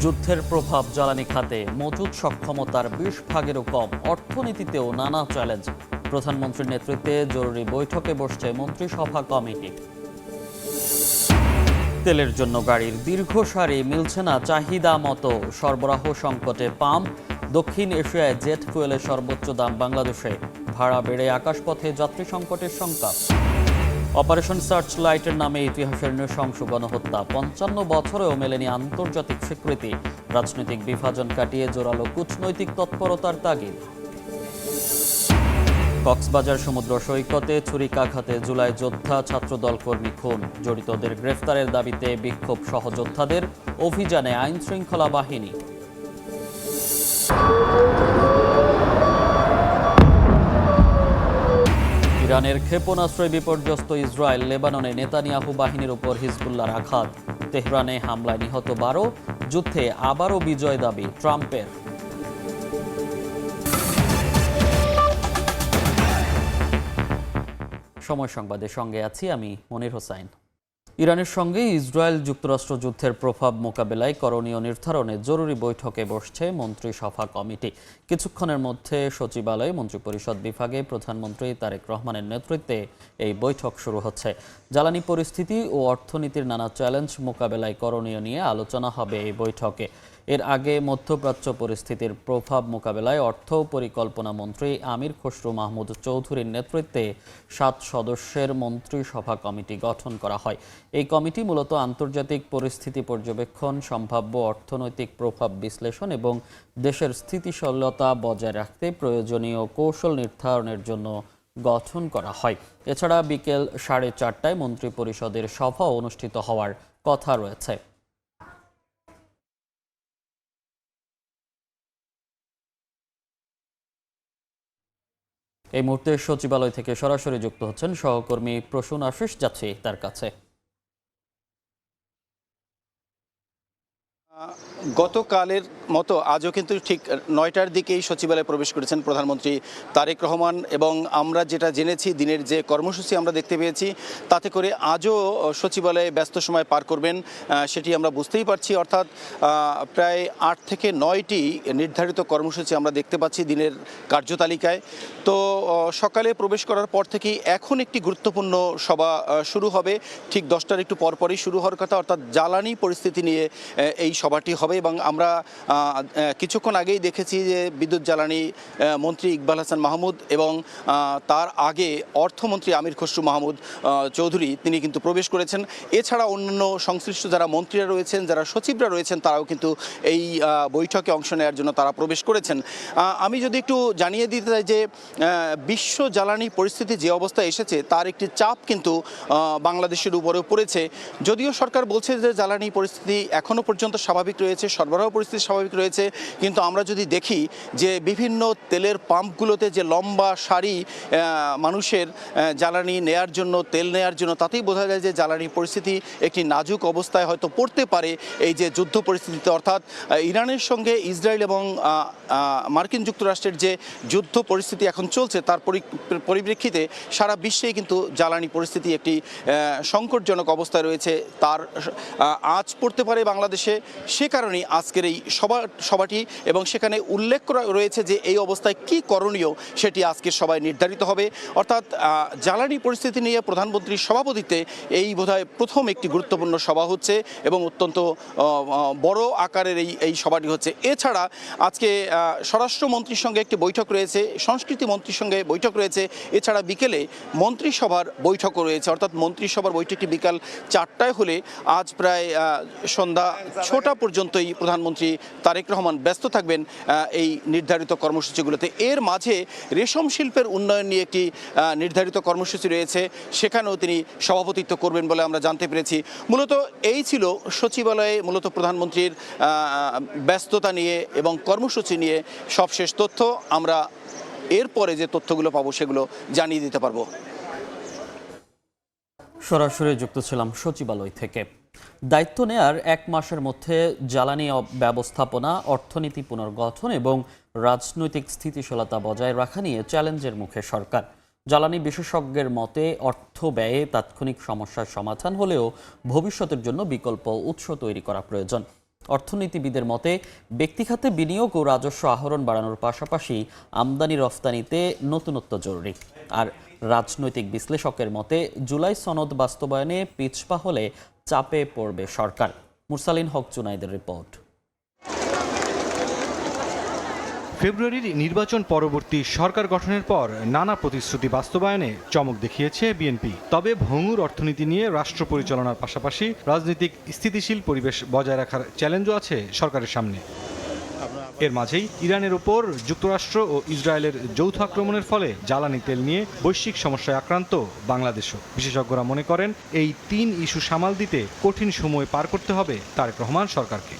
যুদ্ধের প্রভাব জ্বালানি খাতে মজুদ সক্ষমতার ২০ ভাগেরও কম, অর্থনীতিতেও নানা চ্যালেঞ্জ। প্রধানমন্ত্রীর নেতৃত্বে জরুরি বৈঠকে বসছে মন্ত্রিসভা কমিটি। তেলের জন্য গাড়ির দীর্ঘ সারি, মিলছে না চাহিদা মতো, সরবরাহ সংকটে পাম্প। দক্ষিণ এশিয়ায় জেট ফুয়েলের সর্বোচ্চ দাম বাংলাদেশে, ভাড়া বেড়ে আকাশপথে যাত্রী সংকটের শঙ্কা। অপারেশন সার্চ লাইটের নামে ইতিহাসের নৃশংস গণহত্যা, ৫৫ বছরেও মেলেনি আন্তর্জাতিক স্বীকৃতি। রাজনৈতিক বিভাজন কাটিয়ে জোরালো কূটনৈতিক তৎপরতার তাগিদ। কক্সবাজার সমুদ্র সৈকতে ছুরিকাঘাতে জুলাই যোদ্ধা ছাত্রদল কর্মী খুন, জড়িতদের গ্রেফতারের দাবিতে বিক্ষোভ সহযোদ্ধাদের, অভিযানে আইন শৃঙ্খলা বাহিনী। ইরানের ক্ষেপণাস্ত্রে বিপর্যস্ত ইসরায়েল, লেবাননে নেতানিয়াহু বাহিনীর উপর হিজবুল্লাহর আঘাত। তেহরানে হামলায় নিহত ১২, যুদ্ধে আবারও বিজয় দাবি ট্রাম্পের। সময় সংবাদের সঙ্গে আছি আমি মনির হোসাইন। ইরানের সঙ্গে ইসরায়েল যুক্তরাষ্ট্র যুদ্ধের প্রভাব মোকাবেলায় করণীয় নির্ধারণে জরুরি বৈঠকে বসছে মন্ত্রিসভা কমিটি। কিছুক্ষণের মধ্যে সচিবালয়ে মন্ত্রিপরিষদ বিভাগে প্রধানমন্ত্রী তারেক রহমানের নেতৃত্বে এই বৈঠক শুরু হচ্ছে। জ্বালানি পরিস্থিতি ও অর্থনীতির নানা চ্যালেঞ্জ মোকাবেলায় করণীয় নিয়ে আলোচনা হবে এই বৈঠকে। এর আগে মধ্যপ্রাচ্য পরিস্থিতির প্রভাব মোকাবেলায় অর্থ পরিকল্পনা মন্ত্রী আমির খসরু মাহমুদ চৌধুরীর নেতৃত্বে ৭ সদস্যের মন্ত্রিসভা কমিটি গঠন করা হয়। এই কমিটি মূলত আন্তর্জাতিক পরিস্থিতি পর্যবেক্ষণ, সম্ভাব্য অর্থনৈতিক প্রভাব বিশ্লেষণ এবং দেশের স্থিতিশীলতা বজায় রাখতে প্রয়োজনীয় কৌশল নির্ধারণের জন্য গঠন করা হয়। এছাড়া বিকেল ৪:৩০টায় মন্ত্রিপরিষদের সভা অনুষ্ঠিত হওয়ার কথা রয়েছে। এই মুহূর্তে সচিবালয় থেকে সরাসরি যুক্ত হচ্ছেন সহকর্মী প্রসূন আশিস, যাচ্ছি তার কাছে। গতকালের মতো আজও কিন্তু ঠিক ৯টার দিকেই সচিবালয়ে প্রবেশ করেছেন প্রধানমন্ত্রী তারেক রহমান, এবং আমরা যেটা জেনেছি দিনের যে কর্মসূচি আমরা দেখতে পেয়েছি তাতে করে আজও সচিবালয়ে ব্যস্ত সময় পার করবেন সেটি আমরা বুঝতেই পারছি। অর্থাৎ প্রায় ৮ থেকে ৯টি নির্ধারিত কর্মসূচি আমরা দেখতে পাচ্ছি দিনের কার্যতালিকায়। তো সকালে প্রবেশ করার পর থেকেই এখন একটি গুরুত্বপূর্ণ সভা শুরু হবে, ঠিক 10টার একটু পরপরই শুরু হওয়ার কথা। অর্থাৎ জ্বালানি পরিস্থিতি নিয়ে এই সভাটি হবে, এবং আমরা কিছুক্ষণ আগেই দেখেছি যে বিদ্যুৎ জ্বালানি মন্ত্রী ইকবাল হাসান মাহমুদ এবং তার আগে অর্থমন্ত্রী আমির খসরু মাহমুদ চৌধুরী তিনি কিন্তু প্রবেশ করেছেন। এছাড়া অন্যান্য সংশ্লিষ্ট যারা মন্ত্রীরা রয়েছেন, যারা সচিবরা রয়েছেন, তারাও কিন্তু এই বৈঠকে অংশ নেওয়ার জন্য তারা প্রবেশ করেছেন। আমি যদি একটু জানিয়ে দিতে চাই যে বিশ্ব জ্বালানি পরিস্থিতি যে অবস্থায় এসেছে তার একটি চাপ কিন্তু বাংলাদেশের উপরেও পড়েছে। যদিও সরকার বলছে যে জ্বালানি পরিস্থিতি এখনও পর্যন্ত স্বাভাবিক রয়েছে, সরবরাহ পরিস্থিতি স্বাভাবিক রয়েছে, কিন্তু আমরা যদি দেখি যে বিভিন্ন তেলের পাম্পগুলোতে যে লম্বা সারি মানুষের জ্বালানি নেয়ার জন্য, তেল নেয়ার জন্য, তাতেই বোঝা যায় যে জ্বালানি পরিস্থিতি একটি নাজুক অবস্থায় হয়তো পড়তে পারে এই যে যুদ্ধ পরিস্থিতিতে। অর্থাৎ ইরানের সঙ্গে ইসরায়েল এবং মার্কিন যুক্তরাষ্ট্রের যে যুদ্ধ পরিস্থিতি এখন চলছে তার পরিপ্রেক্ষিতে সারা বিশ্বেই কিন্তু জ্বালানি পরিস্থিতি একটি সংকটজনক অবস্থায় রয়েছে, তার আঁচ পড়তে পারে বাংলাদেশে। সে কারণেই আজকের এই সভাটি, এবং সেখানে উল্লেখ করা রয়েছে যে এই অবস্থায় কি করণীয় সেটি আজকের সভায় নির্ধারিত হবে। অর্থাৎ জ্বালানি পরিস্থিতি নিয়ে প্রধানমন্ত্রীর সভাপতিত্বে এই বোধহয় প্রথম একটি গুরুত্বপূর্ণ সভা হচ্ছে, এবং অত্যন্ত বড় আকারের এই সভাটি হচ্ছে। এছাড়া আজকে স্বরাষ্ট্রমন্ত্রীর সঙ্গে একটি বৈঠক রয়েছে, সংস্কৃতি মন্ত্রীর সঙ্গে বৈঠক রয়েছে। এছাড়া বিকেলে মন্ত্রিসভার বৈঠকও রয়েছে। অর্থাৎ মন্ত্রিসভার বৈঠকটি বিকাল 4টায় হলে আজ প্রায় সন্ধ্যা 6টা পর্যন্তই প্রধানমন্ত্রী তারেক রহমান ব্যস্ত থাকবেন এই নির্ধারিত কর্মসূচিগুলোতে। এর মাঝে রেশম শিল্পের উন্নয়ন নিয়ে একটি নির্ধারিত কর্মসূচি রয়েছে, সেখানেও তিনি সভাপতিত্ব করবেন বলে আমরা জানতে পেরেছি। মূলত এই ছিল সচিবালয়ে মূলত প্রধানমন্ত্রীর ব্যস্ততা নিয়ে এবং কর্মসূচি নিয়ে সবশেষ তথ্য। আমরা এরপরে যে তথ্যগুলো পাবো সেগুলো জানিয়ে দিতে পারবো। সরাসরি যুক্ত ছিলাম সচিবালয় থেকে। দায়িত্ব নেয়ার 1 মাসের মধ্যে জ্বালানি ব্যবস্থাপনা, অর্থনীতি পুনর্গঠন এবং রাজনৈতিক স্থিতিশীলতা বজায় রাখা নিয়ে চ্যালেঞ্জের মুখে সরকার। জ্বালানি বিশেষজ্ঞের মতে অর্থ ব্যয়ে তাৎক্ষণিক সমস্যার সমাধান হলেও ভবিষ্যতের জন্য বিকল্প উৎস তৈরি করা প্রয়োজন। অর্থনীতিবিদের মতে ব্যক্তিখাতে বিনিয়োগ ও রাজস্ব আহরণ বাড়ানোর পাশাপাশি আমদানি রফতানিতে নতুনত্ব জরুরি। আর রাজনৈতিক বিশ্লেষকের মতে জুলাই সনদ বাস্তবায়নে পিছপা হলে চাপে পড়বে সরকার। মুরসালিন হক জুনাইদের রিপোর্ট। ফেব্রুয়ারির নির্বাচন পরবর্তী সরকার গঠনের পর নানা প্রতিশ্রুতি বাস্তবায়নে চমক দেখিয়েছে বিএনপি। তবে ভঙ্গুর অর্থনীতি নিয়ে রাষ্ট্র পরিচালনার পাশাপাশি রাজনৈতিক স্থিতিশীল পরিবেশ বজায় রাখার চ্যালেঞ্জও আছে সরকারের সামনে। এর মাঝেই ইরানের ওপর যুক্তরাষ্ট্র ও ইসরায়েলের যৌথ আক্রমণের ফলে জ্বালানি তেল নিয়ে বৈশ্বিক সমস্যায় আক্রান্ত বাংলাদেশও। বিশেষজ্ঞরা মনে করেন এই 3 ইস্যু সামাল দিতে কঠিন সময় পার করতে হবে তারেক রহমান সরকারকে।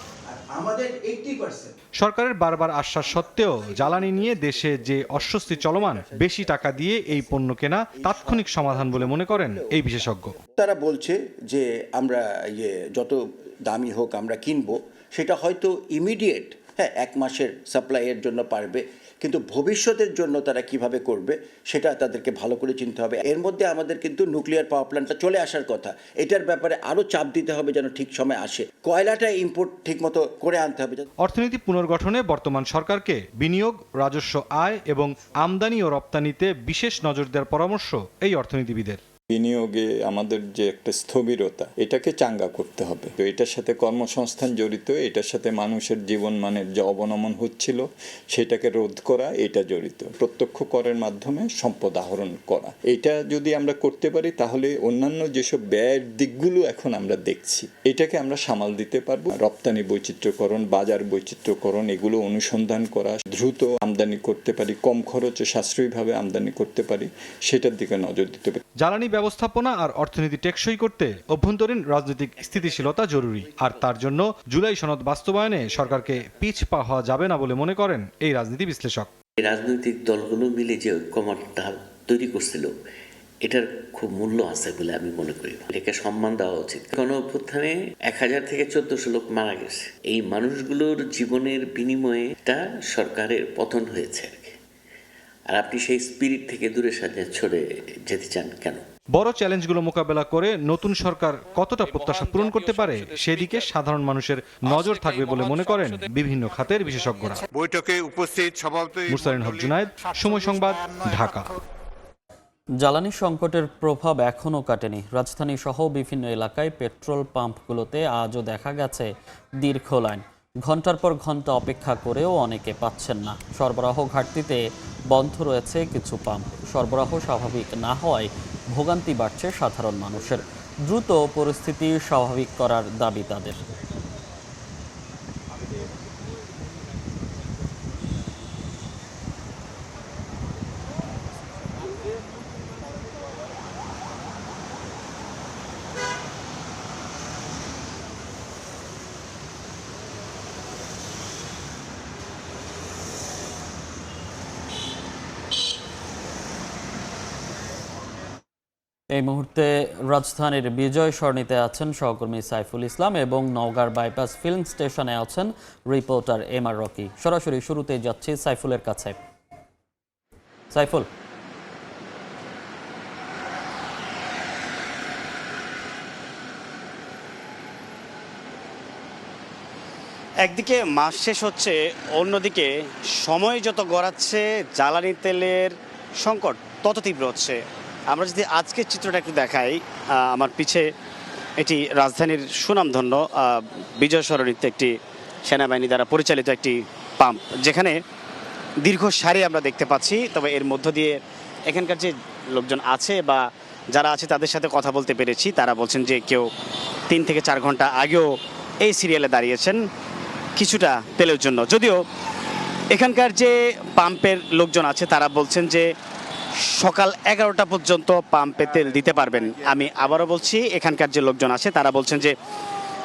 সরকারের বারবার আশ্বাস সত্ত্বেও জ্বালানি নিয়ে দেশে যে অস্বস্তি চলমান, বেশি টাকা দিয়ে এই পণ্য কেনা তাৎক্ষণিক সমাধান বলে মনে করেন এই বিশেষজ্ঞ। তারা বলছে যে আমরা যত দামি হোক আমরা কিনবো, সেটা হয়তো ইমিডিয়েট 1 মাসের সাপ্লাইয়ের জন্য পারবে, কিন্তু ভবিষ্যতের জন্য তারা কিভাবে করবে সেটা তাদেরকে ভালো করে চিনতে হবে। এর মধ্যে আমাদের কিন্তু নিউক্লিয়ার পাওয়ার প্ল্যান্টটা চলে আসার কথা, এটার ব্যাপারে আরও চাপ দিতে হবে যেন ঠিক সময় আসে। কয়লাটা ইম্পোর্ট ঠিকমতো করে আনতে হবে। অর্থনীতি পুনর্গঠনে বর্তমান সরকারকে বিনিয়োগ, রাজস্ব আয় এবং আমদানি ও রপ্তানিতে বিশেষ নজর দেওয়ার পরামর্শ এই অর্থনীতিবিদের। বিনিয়োগে আমাদের যে একটা স্থবিরতা, এটাকে চাঙ্গা করতে হবে। তো এটার সাথে কর্মসংস্থান জড়িত, এটার সাথে মানুষের জীবনমানের যে অবনমন হচ্ছিল সেটাকে রোধ করা এটা জড়িত। প্রত্যক্ষ করের মাধ্যমে সম্পদ আহরণ করা, এটা যদি আমরা করতে পারি তাহলে অন্যান্য যেসব ব্যয়ের দিকগুলো এখন আমরা দেখছি এটাকে আমরা সামাল দিতে পারবো। রপ্তানি বৈচিত্র্যকরণ, বাজার বৈচিত্র্যকরণ, এগুলো অনুসন্ধান করা, দ্রুত আমদানি করতে পারি, কম খরচে সাশ্রয়ীভাবে আমদানি করতে পারি, সেটার দিকে নজর দিতে হবে। জ্বালানি ব্যবস্থাপনা আর অর্থনীতি টেকসই করতে অভ্যন্তরীণ রাজনৈতিক স্থিতিশীলতা জরুরি। আর তার জন্য জুলাই সনদ বাস্তবায়নে সরকারকে পিছপা হওয়া যাবে না বলে মনে করেন এই রাজনীতি বিশ্লেষক। রাজনৈতিক দলগুলো মিলে যে ঐক্যমত্যটা তৈরি করছিল, এটার খুব মূল্য আছে বলে আমি মনে করি। এটাকে সম্মান দেওয়া উচিত। গণঅভ্যুত্থানে 1000 থেকে 1400 লোক মারা গেছে। এই মানুষগুলোর জীবনের বিনিময়ে এটা সরকারের পতন হয়েছে। আর আপনি সেই স্পিরিট থেকে দূরে সরে যেতে চান কেন? বড় চ্যালেঞ্জগুলো মোকাবেলা করে নতুন সরকার কতটা প্রত্যাশা পূরণ করতে পারে সেদিকে সাধারণ মানুষের নজর থাকবে বলে মনে করেন বিভিন্ন খাতের বিশেষজ্ঞরা। বৈঠকে উপস্থিত সভাপতি মুরসালিন হক জুনাইদ, সময় সংবাদ, ঢাকা। জ্বালানি সংকটের প্রভাব এখনও কাটেনি। রাজধানী সহ বিভিন্ন এলাকায় পেট্রোল পাম্পগুলোতে আজও দেখা গেছে দীর্ঘ লাইন। ঘন্টার পর ঘন্টা অপেক্ষা করেও অনেকে পাচ্ছেন না। সরবরাহ ঘাটতিতে বন্ধ রয়েছে কিছু পাম্প। সরবরাহ স্বাভাবিক না হওয়ায় ভোগান্তি বাড়ছে সাধারণ মানুষের। দ্রুত পরিস্থিতি স্বাভাবিক করার দাবি তাদের। এই মুহূর্তে রাজধানীর বিজয় সরণিতে আছেন সহকর্মী সাইফুল ইসলাম এবং নওগাঁর বাইপাস ফিল্ম স্টেশনে আছেন রিপোর্টার এমআর রকি। সরাসরি শুরুতেই যাচ্ছি সাইফুলের কাছে। সাইফুল, একদিকে মাস শেষ হচ্ছে, অন্যদিকে সময় যত গড়াচ্ছে জ্বালানি তেলের সংকট তত তীব্র হচ্ছে। আমরা যদি আজকের চিত্রটা একটু দেখাই, আমার পিছে এটি রাজধানীর সুনামধন্য বিজয় সরণিতে একটি সেনাবাহিনী দ্বারা পরিচালিত একটি পাম্প, যেখানে দীর্ঘ সারি আমরা দেখতে পাচ্ছি। তবে এর মধ্য দিয়ে এখানকার যে লোকজন আছে বা যারা আছে তাদের সাথে কথা বলতে পেরেছি, তারা বলছেন যে কেউ 3 থেকে 4 ঘন্টা আগেও এই সিরিয়ালে দাঁড়িয়েছেন কিছুটা তেলের জন্য। যদিও এখানকার যে পাম্পের লোকজন আছে তারা বলছেন যে সকাল 11টা পর্যন্ত পাম্পে তেল দিতে পারবেন। আমি আবারও বলছি, এখানকার যে লোকজন আছে তারা বলছেন যে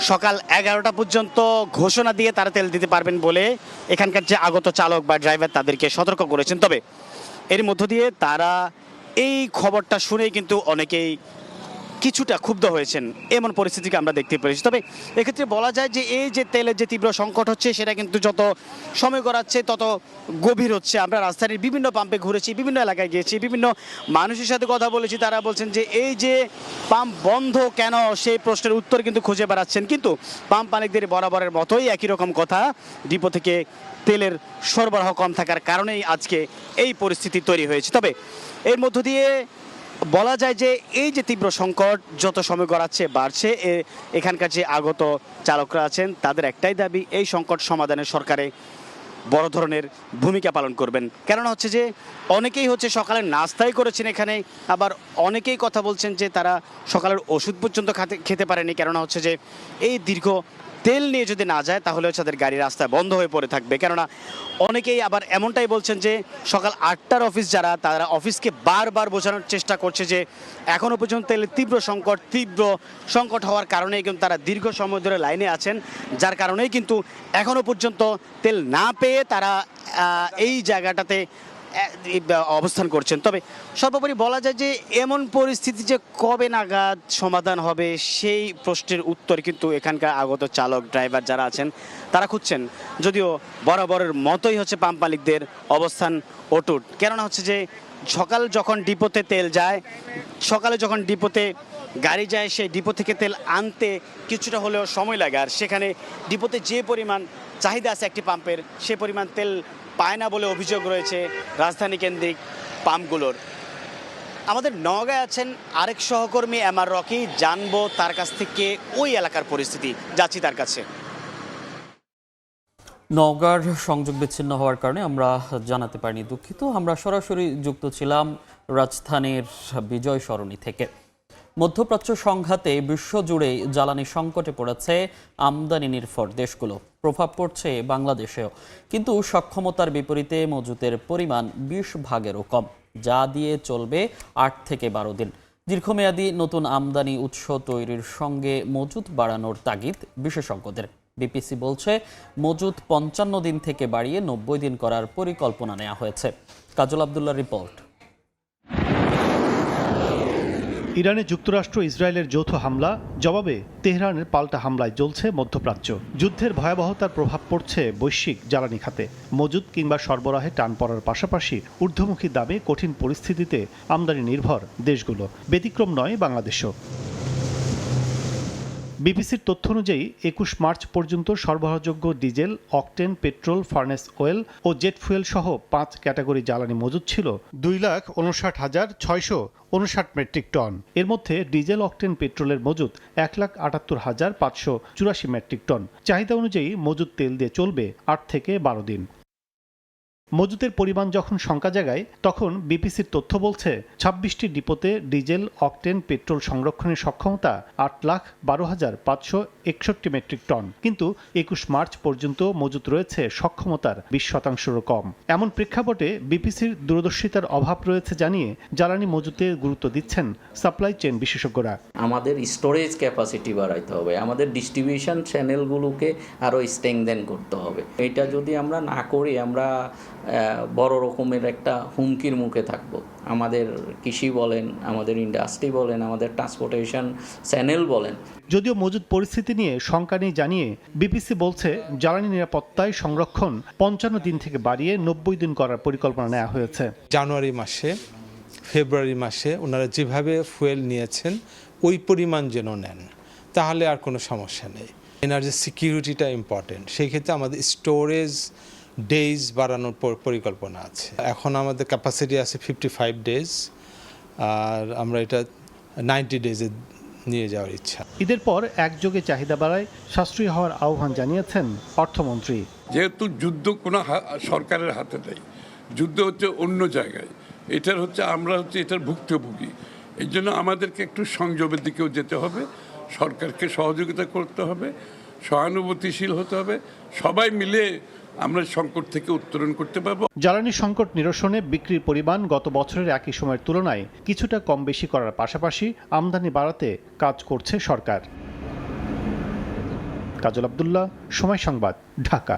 সকাল 11টা পর্যন্ত ঘোষণা দিয়ে তারা তেল দিতে পারবেন বলে এখানকার যে আগত চালক বা ড্রাইভার তাদেরকে সতর্ক করেছেন। তবে এর মধ্য দিয়ে তারা এই খবরটা শুনেই কিন্তু অনেকেই কিছুটা ক্ষুব্ধ হয়েছেন, এমন পরিস্থিতিকে আমরা দেখতে পেরেছি। তবে এক্ষেত্রে বলা যায় যে এই যে তেলের যে তীব্র সংকট হচ্ছে সেটা কিন্তু যত সময় গড়াচ্ছে তত গভীর হচ্ছে। আমরা রাজধানীর বিভিন্ন পাম্পে ঘুরেছি, বিভিন্ন এলাকায় গিয়েছি, বিভিন্ন মানুষের সাথে কথা বলেছি, তারা বলছেন যে এই যে পাম্প বন্ধ কেন সেই প্রশ্নের উত্তর কিন্তু খুঁজে বেড়াচ্ছেন। কিন্তু পাম্প মালিকদের বরাবরের মতোই একই রকম কথা, ডিপো থেকে তেলের সরবরাহ কম থাকার কারণেই আজকে এই পরিস্থিতি তৈরি হয়েছে। তবে এর মধ্য দিয়ে বলা যায় যে এই যে তীব্র সংকট যত সময় গড়াচ্ছে বাড়ছে, এখানকার যে আগত চালকরা আছেন তাদের একটাই দাবি, এই সংকট সমাধানে সরকারে বড় ধরনের ভূমিকা পালন করবেন। কেননা হচ্ছে যে অনেকেই হচ্ছে সকালের নাস্তাই করেছেন এখানে, আবার অনেকেই কথা বলছেন যে তারা সকালের ওষুধ পর্যন্ত খেতে পারেনি। কেননা হচ্ছে যে এই দীর্ঘ তেল নিয়ে যদি না যায় তাহলে হচ্ছে তাদের গাড়ি রাস্তায় বন্ধ হয়ে পড়ে থাকবে। কেননা অনেকেই আবার এমনটাই বলছেন যে সকাল 8টার অফিস যারা, তারা অফিসকে বারবার বোঝানোর চেষ্টা করছে যে এখনও পর্যন্ত তেলের তীব্র সংকট হওয়ার কারণেই কিন্তু তারা দীর্ঘ সময় ধরে লাইনে আছেন, যার কারণেই কিন্তু এখনও পর্যন্ত তেল না পেয়ে তারা এই জায়গাটাতে অবস্থান করছেন। তবে সর্বোপরি বলা যায় যে এমন পরিস্থিতি যে কবে নাগাদ সমাধান হবে সেই প্রশ্নের উত্তর কিন্তু এখানকার আগত চালক ড্রাইভার যারা আছেন তারা খুঁজছেন। যদিও বরাবরের মতোই হচ্ছে পাম্প মালিকদের অবস্থান অটুট। কেননা হচ্ছে যে সকালে যখন ডিপোতে গাড়ি যায়, সেই ডিপো থেকে তেল আনতে কিছুটা হলেও সময় লাগে, আর সেখানে ডিপোতে যে পরিমাণ চাহিদা আছে একটি পাম্পের, সে পরিমাণ তেল পায় না বলে অভিযোগ রয়েছে রাজধানী কেন্দ্রিক পাম্পগুলোর। আমাদের নওগাঁয় আছেন আরেক সহকর্মী এমআর রকি, জানবো তার কাছ থেকে ওই এলাকার পরিস্থিতি, যাচ্ছি তার কাছে। নওগাঁর সংযোগ বিচ্ছিন্ন হওয়ার কারণে আমরা জানাতে পারিনি, দুঃখিত। আমরা সরাসরি যুক্ত ছিলাম রাজধানীর বিজয় সরণি থেকে। মধ্যপ্রাচ্য সংঘাতে বিশ্বজুড়ে জ্বালানি সংকটে পড়েছে আমদানি নির্ভর দেশগুলো, প্রভাব পড়ছে বাংলাদেশেও। কিন্তু সক্ষমতার বিপরীতে মজুতের পরিমাণ 20 ভাগেরও কম, যা দিয়ে চলবে 8 থেকে 12 দিন। দীর্ঘমেয়াদী নতুন আমদানি উৎস তৈরির সঙ্গে মজুত বাড়ানোর তাগিদ বিশেষজ্ঞদের। বিপিসি বলছে মজুত 55 দিন থেকে বাড়িয়ে 90 দিন করার পরিকল্পনা নেওয়া হয়েছে। কাজল আব্দুল্লাহর রিপোর্ট। ইরানে যুক্তরাষ্ট্র ইসরায়েলের যৌথ হামলা, জবাবে তেহরানের পাল্টা হামলায় জ্বলছে মধ্যপ্রাচ্য। যুদ্ধের ভয়াবহতার প্রভাব পড়ছে বৈশ্বিক জ্বালানি খাতে। মজুত কিংবা সরবরাহে টান পড়ার পাশাপাশি ঊর্ধ্বমুখী দামে কঠিন পরিস্থিতিতে আমদানি নির্ভর দেশগুলো, ব্যতিক্রম নয় বাংলাদেশও। বিবিসির তথ্য অনুযায়ী 21 মার্চ পর্যন্ত সরবরাহযোগ্য diesel, octane, petrol, furnace oil ও জেট ফুয়েল সহ 5 ক্যাটাগরি জ্বালানি মজুত ছিল 2,59,659 মেট্রিক টন। এর মধ্যে ডিজেল, অকটেন, পেট্রোলের মজুত 1,78,584 মেট্রিক টন। চাহিদা অনুযায়ী মজুত তেল দিয়ে চলবে 8 থেকে 12 দিন। মজুতের পরিমাণ যখন শঙ্কা জাগায়, তখন বিপিসির তথ্য বলছে 26টি ডিপোতে ডিজেল, অকটেন, পেট্রোল সংরক্ষণের সক্ষমতা 8,12,561 মেট্রিক টন। কিন্তু 21 মার্চ পর্যন্ত মজুত রয়েছে সক্ষমতার 20%-রও কম। এমন প্রেক্ষাপটে বিপিসির দূরদর্শিতার অভাব রয়েছে জানিয়ে জ্বালানি মজুতে গুরুত্ব দিচ্ছেন সাপ্লাই চেইন বিশেষজ্ঞরা। আমাদের স্টোরেজ ক্যাপাসিটি বাড়াইতে হবে, আমাদের ডিস্ট্রিবিউশন চ্যানেলগুলোকে আরও স্ট্রেংথেন করতে হবে। এটা যদি আমরা না করি, আমরা বড় রকমের একটা হুমকির মুখে থাকব। আমাদের কৃষি বলেন, আমাদের ইন্ডাস্ট্রি বলেন, আমাদের ট্রান্সপোর্টেশন চ্যানেল বলেন। যদিও মজুদ পরিস্থিতি নিয়ে শঙ্কা নেই জানিয়ে বিপিসি বলছে জ্বালানি নিরাপত্তায় সংরক্ষণ 55 দিন থেকে বাড়িয়ে 90 দিন করার পরিকল্পনা নেওয়া হয়েছে। জানুয়ারি মাসে, ফেব্রুয়ারি মাসে ওনারা যেভাবে ফুয়েল নিয়েছেন ওই পরিমাণ যেন নেন, তাহলে আর কোনো সমস্যা নেই। এনার্জি সিকিউরিটিটা ইম্পর্টেন্ট, সেই ক্ষেত্রে আমাদের স্টোরেজ ডেজ বাড়ানোর পরিকল্পনা আছে। এখন আমাদের ক্যাপাসিটি আছে 55 ডেজ, আর আমরা এটা 90 ডেজে নিয়ে যাওয়ার ইচ্ছা। ঈদের পর একযোগে চাহিদা বাড়ায় সাশ্রয়ী হওয়ার আহ্বান জানিয়েছেন অর্থমন্ত্রী। যেহেতু যুদ্ধ কোনো সরকারের হাতে নেই, যুদ্ধ হচ্ছে অন্য জায়গায়, আমরা এটার ভুক্তভোগী। এই জন্য আমাদেরকে একটু সংযমের দিকেও যেতে হবে, সরকারকে সহযোগিতা করতে হবে, সহানুভূতিশীল হতে হবে, সবাই মিলে আমরা সংকট থেকে উত্তরণ করতে পারবো। জ্বালানি সংকট নিরসনে বিক্রির পরিমাণ গত বছরের একই সময়ের তুলনায় কিছুটা কম বেশি করার পাশাপাশি আমদানি বাড়াতে কাজ করছে সরকার। কাজল আব্দুল্লাহ, সময় সংবাদ, ঢাকা।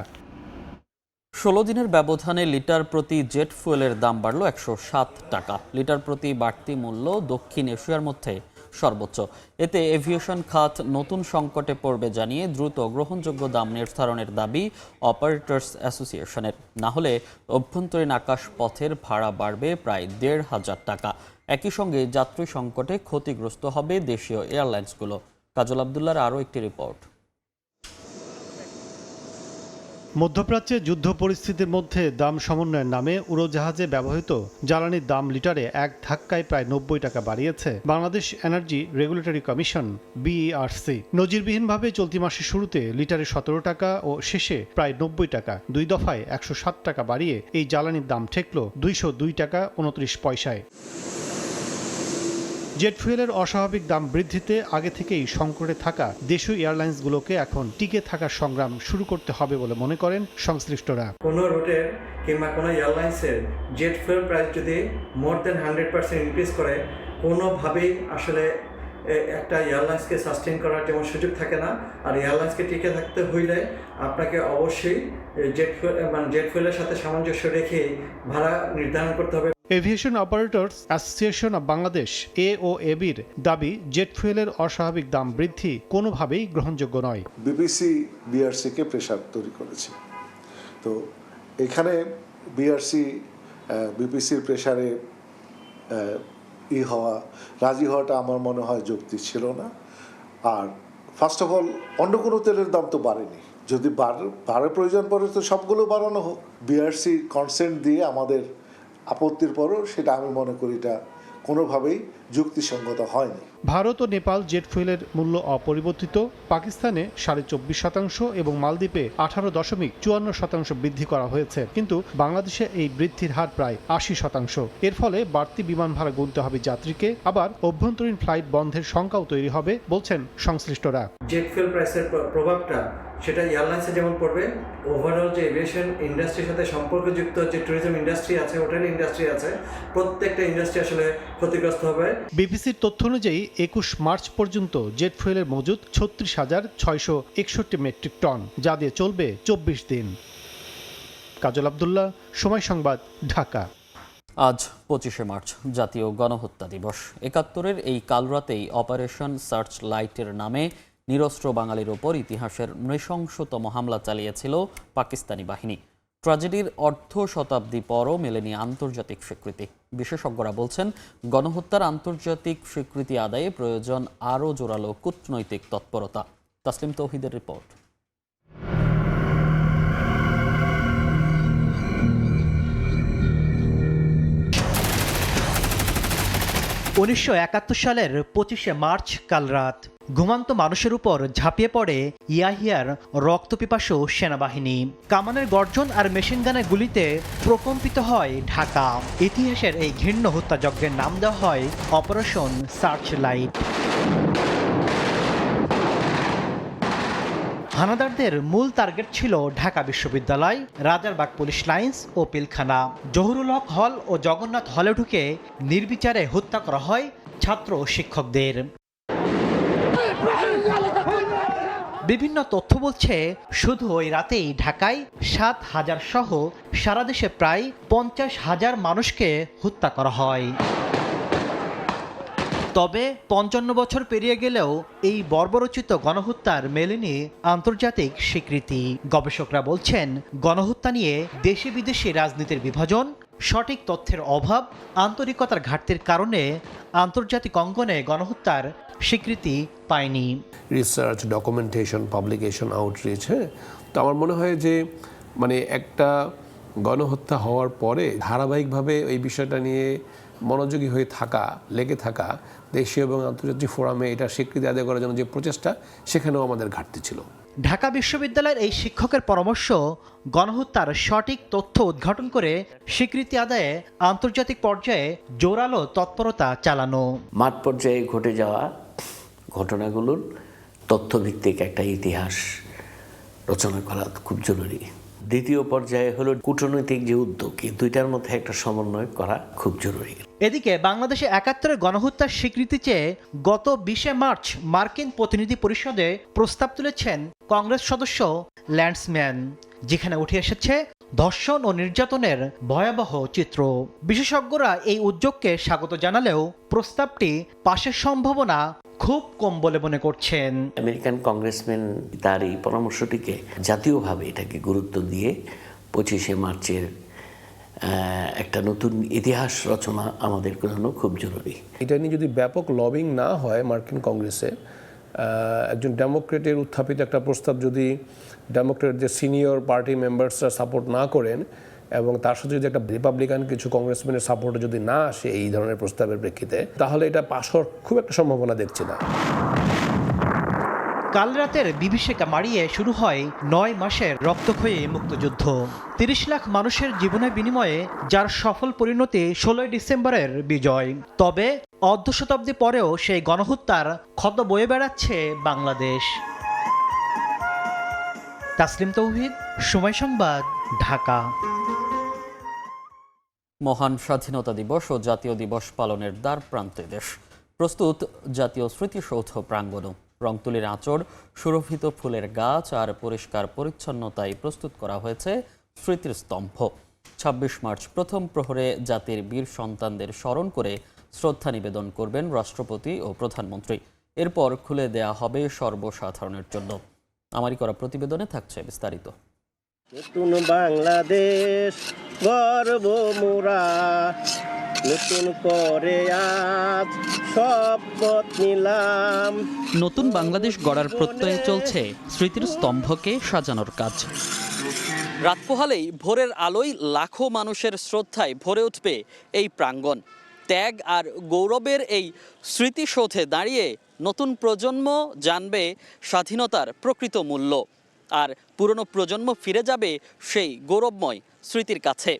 16 দিনের ব্যবধানে লিটার প্রতি জেট ফুয়েলের দাম বাড়ল 107 টাকা। লিটার প্রতি বাড়তি মূল্য দক্ষিণ এশিয়ার মধ্যে সর্বোচ্চ। এতে এভিয়েশন খাত নতুন সংকটে পড়বে জানিয়ে দ্রুত গ্রহণযোগ্য দাম নির্ধারণের দাবি অপারেটর্স অ্যাসোসিয়েশনের। না হলে অভ্যন্তরীণ আকাশ পথের ভাড়া বাড়বে প্রায় ১৫০০ টাকা। একই সঙ্গে যাত্রী সংকটে ক্ষতিগ্রস্ত হবে দেশীয় এয়ারলাইন্সগুলো। কাজল আবদুল্লাহর আরও একটি রিপোর্ট। মধ্যপ্রাচ্যে যুদ্ধ পরিস্থিতির মধ্যে দাম সমন্বয়ের নামে উড়োজাহাজে ব্যবহৃত জ্বালানির দাম লিটারে এক ধাক্কায় প্রায় ৯০ টাকা বাড়িয়েছে Bangladesh energy regulatory commission BERC. নজিরবিহীনভাবে চলতি মাসের শুরুতে লিটারে ১৭ টাকা ও শেষে প্রায় ৯০ টাকা, ২ দফায় ১০৭ টাকা বাড়িয়ে এই জ্বালানির দাম ঠেকল ২০২ টাকা ২৯ পয়সায়। জেট ফুয়েলের অস্বাভাবিক দাম বৃদ্ধিতে আগে থেকেই সংকটে থাকা দেশীয় এয়ারলাইন্সগুলোকে এখন টিকে থাকার সংগ্রাম শুরু করতে হবে বলে মনে করেন সংশ্লিষ্টরা। কোনো রুটের কিংবা কোনো এয়ারলাইন্সের জেট ফুয়েল প্রাইস যদি মোর দেন 100% ইনক্রিজ করে, কোনোভাবেই আসলে একটা এয়ারলাইন্সকে সাস্টেইন করার যেমন সুযোগ থাকে না। আর এয়ারলাইন্সকে টিকে থাকতে হইলে আপনাকে অবশ্যই জেট ফুয়েলের সাথে সামঞ্জস্য রেখে ভাড়া নির্ধারণ করতে হবে। Aviation operators association of Bangladesh এওএবির দাবি, জেট ফুয়েলের অস্বাভাবিক দাম বৃদ্ধি কোনোভাবেই গ্রহণযোগ্য নয়। বিপিসি বিআরসিকে প্রেশার তৈরি করেছে, তো এখানে বিপিসির প্রেশারে রাজি হওয়াটা আমার মনে হয় যুক্তি ছিল না। আর ফার্স্ট অফ অল অন্য কোনো তেলের দাম তো বাড়েনি, যদি বাড়ার প্রয়োজন পড়ে তো সবগুলো বাড়ানো হোক। বিআরসি কনসেন্ট দিয়ে আমাদের আপত্তির পরও সেটা আমি মনে করি এটা কোনোভাবেই যুক্তিসঙ্গত হয়নি। ভারত ও নেপাল জেট ফুয়েলের মূল্য অপরিবর্তিত, পাকিস্তানে 24.5% এবং মালদ্বীপে 18.54% বৃদ্ধি করা হয়েছে, কিন্তু বাংলাদেশে এই বৃদ্ধির হার প্রায় 80%। এর ফলে বাড়তি বিমান ভাড়া গুনতে হবে যাত্রীকে, আবার অভ্যন্তরীণ ফ্লাইট বন্ধের শঙ্কাও তৈরি হবে বলছেন সংশ্লিষ্টরা। জেট ফুয়েল প্রাইসের প্রভাবটা সেটা এয়ারলাইন্সে যেমন পড়বে, ওভারঅল যে এভিয়েশন ইন্ডাস্ট্রির সাথে সম্পর্কযুক্ত যে ট্যুরিজম ইন্ডাস্ট্রি আছে, হোটেল ইন্ডাস্ট্রি আছে, প্রত্যেকটা ইন্ডাস্ট্রি আসলে ক্ষতিগ্রস্ত হবে। বিবিসির তথ্য অনুযায়ী ২১ মার্চ পর্যন্ত জেট ফুয়েলের মজুদ ৩৬,৬৬১ মেট্রিক টন, যা দিয়ে চলবে ২৪ দিন। কাজল আবদুল্লাহ, সময় সংবাদ, ঢাকা। আজ ২৫শে মার্চ জাতীয় গণহত্যা দিবস। ৭১-এর এই কালরাতেই অপারেশন সার্চ লাইটের নামে নিরস্ত্র বাঙালির ওপর ইতিহাসের নৃশংসতম হামলা চালিয়েছিল পাকিস্তানি বাহিনী। ট্র্যাজেডির অর্ধ শতাব্দী পরও মেলেনি আন্তর্জাতিক স্বীকৃতি। বিশেষজ্ঞরা বলছেন, গণহত্যার আন্তর্জাতিক স্বীকৃতি আদায়ে প্রয়োজন আরও জোরালো কূটনৈতিক তৎপরতা। তাসলিম তৌহিদের রিপোর্ট। ১৯৭১ সালের ২৫শে মার্চ কাল রাত ঘুমান্ত মানুষের উপর ঝাঁপিয়ে পড়ে ইয়াহিয়ার রক্তপিপাসু সেনাবাহিনী। কামানের গর্জন আর মেশিনগানের গুলিতে প্রকম্পিত হয় ঢাকা। ইতিহাসের এই ঘৃণ্য হত্যাযজ্ঞের নাম দেওয়া হয় অপারেশন সার্চ লাইট। হানাদারদের মূল টার্গেট ছিল ঢাকা বিশ্ববিদ্যালয়, রাজারবাগ পুলিশ লাইন্স ও পিলখানা। জহুরুল হক হল ও জগন্নাথ হলে ঢুকে নির্বিচারে হত্যা করা হয় ছাত্র ও শিক্ষকদের। বিভিন্ন তথ্য বলছে, শুধু ওই রাতেই ঢাকায় ৭,০০০ সহ সারা দেশে প্রায় ৫০,০০০ মানুষকে হত্যা করা হয়। তবে ৫৫ বছর পেরিয়ে গেলেও এই বর্বরোচিত গণহত্যার মেলেনি আন্তর্জাতিক স্বীকৃতি। গবেষকরা বলছেন, গণহত্যা নিয়ে দেশি বিদেশি রাজনীতির বিভাজন, সঠিক তথ্যের অভাব, আন্তরিকতার ঘাটতির কারণে আন্তর্জাতিক অঙ্গনে গণহত্যার স্বীকৃতি পায়নি। রিসার্চ, ডকুমেন্টেশন, পাবলিকেশন, আউটরিচ, তো আমার মনে হয় যে একটা গণহত্যা হওয়ার পরে ধারাবাহিকভাবে এই বিষয়টা নিয়ে মনোযোগী হয়ে থাকা, লেগে থাকা, দেশীয় এবং আন্তর্জাতিক ফোরামে এটা স্বীকৃতি আদায় করার জন্য যে প্রচেষ্টা, সেখানেও আমাদের ঘাটতি ছিল। ঢাকা বিশ্ববিদ্যালয়ের এই শিক্ষকের পরামর্শ, গণহত্যার সঠিক তথ্য উদ্ঘাটন করে স্বীকৃতি আদায়ে আন্তর্জাতিক পর্যায়ে জোরালো তৎপরতা চালানো। মাঠ পর্যায়ে ঘটে যাওয়া ঘটনাগুলোর তথ্যভিত্তিক একটা ইতিহাস রচনা করা খুব জরুরি। দ্বিতীয় পর্যায়ে হলো কূটনৈতিক যে উদ্যোগ, এই দুইটার মধ্যে একটা সমন্বয় করা খুব জরুরি। এদিকে বাংলাদেশে ৭১-এর গণহত্যার স্বীকৃতি চেয়ে গত ২০শে মার্চ মার্কিন প্রতিনিধি পরিষদে প্রস্তাব তুলেছেন কংগ্রেস সদস্য ল্যান্ডসম্যান, যেখানে উঠে এসেছে ধর্ষণ ও নির্যাতনের ভয়াবহ চিত্র। বিশেষজ্ঞরা এই উদ্যোগকে স্বাগত জানালেও প্রস্তাবটি পাশের সম্ভাবনা খুব কম বলে মনে করছেন। আমেরিকান কংগ্রেসম্যান তার এই পরামর্শটিকে জাতীয়ভাবে এটাকে গুরুত্ব দিয়ে 25শে মার্চের একটা নতুন ইতিহাস রচনা আমাদের জন্য খুব জরুরি। এটা নিয়ে যদি ব্যাপক লবিং না হয় মার্কিন কংগ্রেসে, একজন ডেমোক্রেটের উত্থাপিত একটা প্রস্তাব যদি ডেমোক্রেট যে সিনিয়র পার্টি মেম্বার্সরা সাপোর্ট না করেন এবং তার সাথে যদি একটা রিপাবলিকান কিছু কংগ্রেসম্যানের সাপোর্টে যদি না আসে এই ধরনের প্রস্তাবের প্রেক্ষিতে, তাহলে এটা পাস হওয়ার খুব একটা সম্ভাবনা দেখছি না। কাল রাতের বিভীষিকা মারিয়ে শুরু হয় 9 মাসের রক্তক্ষয়ী মুক্তিযুদ্ধ। 30 লাখ মানুষের জীবনের বিনিময়ে যার সফল পরিণতি 16 ডিসেম্বরের বিজয়। তবে অর্ধ শতাব্দী পরেও সেই গণহত্যার ক্ষত বয়ে বেড়াচ্ছে বাংলাদেশ। তাসলিম তৌহিদ, সময় সংবাদ, ঢাকা। মহান স্বাধীনতা দিবস ও জাতীয় দিবস পালনের দ্বার প্রান্তে দেশ। প্রস্তুত জাতীয় স্মৃতিসৌধ প্রাঙ্গণও। রংতুলির আঁচড়, সুরভিত ফুলের গাছ আর পরিষ্কার পরিচ্ছন্নতায় প্রস্তুত করা হয়েছে স্মৃতির স্তম্ভ। 26 মার্চ প্রথম প্রহরে জাতির বীর সন্তানদের স্মরণ করে শ্রদ্ধা নিবেদন করবেন রাষ্ট্রপতি ও প্রধানমন্ত্রী। এরপর খুলে দেয়া হবে সর্বসাধারণের জন্য। আমারই করা প্রতিবেদনে থাকছে বিস্তারিত। নতুন বাংলাদেশ গর্ব মোরা, নতুন করে আজ শপথ নিলাম। নতুন বাংলাদেশ গড়ার প্রত্যয়ে চলছে স্মৃতির স্তম্ভকে সাজানোর কাজ। রাত পোহালেই ভোরের আলোয় লাখো মানুষের শ্রদ্ধায় ভরে উঠবে এই প্রাঙ্গণ। ত্যাগ আর গৌরবের এই স্মৃতিসৌধে দাঁড়িয়ে নতুন প্রজন্ম জানবে স্বাধীনতার প্রকৃত মূল্য, আর পুরনো প্রজন্ম ফিরে যাবে সেই গৌরবময় স্মৃতির কাছে।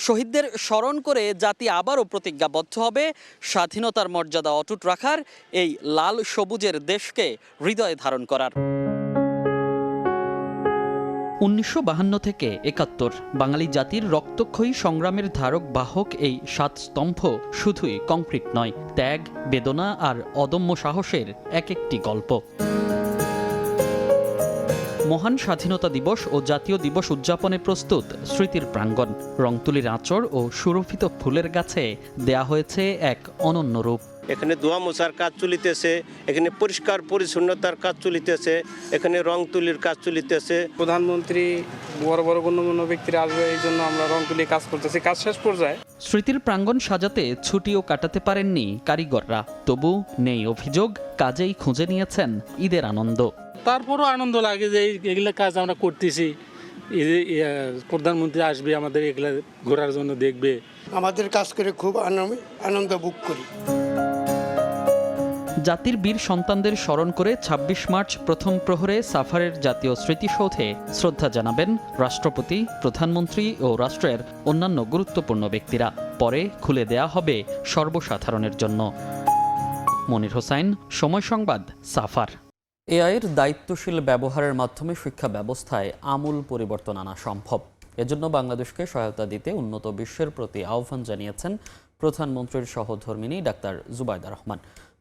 শহীদদের স্মরণ করে জাতি আবারও প্রতিজ্ঞাবদ্ধ হবে স্বাধীনতার মর্যাদা অটুট রাখার, এই লাল সবুজের দেশকে হৃদয়ে ধারণ করার। 1952 থেকে 71 বাঙালি জাতির রক্তক্ষয়ী সংগ্রামের ধারক বাহক এই 7 স্তম্ভ শুধুই কংক্রিট নয়, ত্যাগ, বেদনা আর অদম্য সাহসের এক একটি গল্প। মহান স্বাধীনতা দিবস ও জাতীয় দিবস উদযাপনে প্রস্তুত স্মৃতির প্রাঙ্গণ। রংতুলির আঁচড় ও সুরভিত ফুলের গাছে দেয়া হয়েছে এক অনন্য রূপ। এখানে ধোয়া মোছার কাজ চলিতেছে, এখানে পরিষ্কার পরিচ্ছন্নতার কাজ চলিতেছে, এখানে রং তুলির কাজ চলিতেছে। প্রধানমন্ত্রী, বড় বড় গণ্যমান্য ব্যক্তিরা আসবে, এই জন্য আমরা রং তুলি কাজ করতেছি, কাজ শেষ পর্যায়ে। স্মৃতির প্রাঙ্গণ সাজাতে ছুটিও কাটাতে পারেননি কারিগররা, তবু নেই অভিযোগ, কাজেই খুঁজে নিয়েছেন ঈদের আনন্দ। তারপরও আনন্দ লাগে যে এগুলা কাজ আমরা করতেছি, প্রধানমন্ত্রী আসবে, আমাদের এগুলা ঘোরার জন্য দেখবে। আমাদের কাজ করে খুব আনন্দ ভোগ করি। জাতির বীর সন্তানদের স্মরণ করে 26 মার্চ প্রথম প্রহরে সাফারের জাতীয় স্মৃতিসৌধে শ্রদ্ধা জানাবেন রাষ্ট্রপতি, প্রধানমন্ত্রী ও রাষ্ট্রের অন্যান্য গুরুত্বপূর্ণ ব্যক্তিরা। পরে খুলে দেয়া হবে সর্বসাধারণের জন্য। মনির হোসাইন, সময় সংবাদ, সাফার। এআইয়ের দায়িত্বশীল ব্যবহারের মাধ্যমে শিক্ষা ব্যবস্থায় আমূল পরিবর্তন আনা সম্ভব। এজন্য বাংলাদেশকে সহায়তা দিতে উন্নত বিশ্বের প্রতি আহ্বান জানিয়েছেন প্রধানমন্ত্রীর সহধর্মিণী ডাক্তার জুবাইদা রহমান।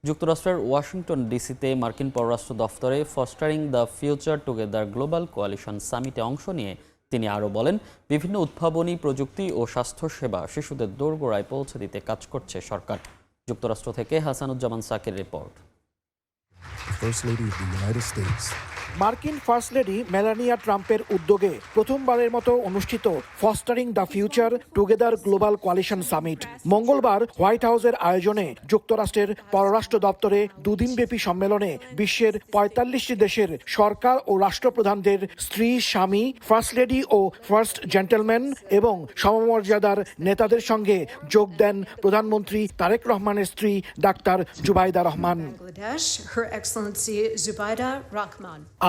যুক্তরাষ্ট্রের ওয়াশিংটন ডিসিতে মার্কিন পররাষ্ট্র দফতরে fostering the future together global coalition সামিটে অংশ নিয়ে তিনি আরও বলেন, বিভিন্ন উদ্ভাবনী প্রযুক্তি ও স্বাস্থ্যসেবা শিশুদের দোরগোড়ায় পৌঁছে দিতে কাজ করছে সরকার। যুক্তরাষ্ট্র থেকে হাসানুজ্জামান সাকির রিপোর্ট। মার্কিন ফার্স্ট লেডি মেলানিয়া ট্রাম্পের উদ্যোগে প্রথমবারের মতো অনুষ্ঠিত fostering the future together global coalition summit মঙ্গলবার হোয়াইট হাউসের আয়োজনে যুক্তরাষ্ট্রের পররাষ্ট্র দপ্তরে দুদিনব্যাপী সম্মেলনে বিশ্বের ৪৫টি দেশের সরকার ও রাষ্ট্রপ্রধানদের স্ত্রী, স্বামী, ফার্স্ট লেডি ও ফার্স্ট জেন্টলম্যান এবং সমমর্যাদার নেতাদের সঙ্গে যোগ দেন প্রধানমন্ত্রী তারেক রহমানের স্ত্রী ডাক্তার জুবাইদা রহমান।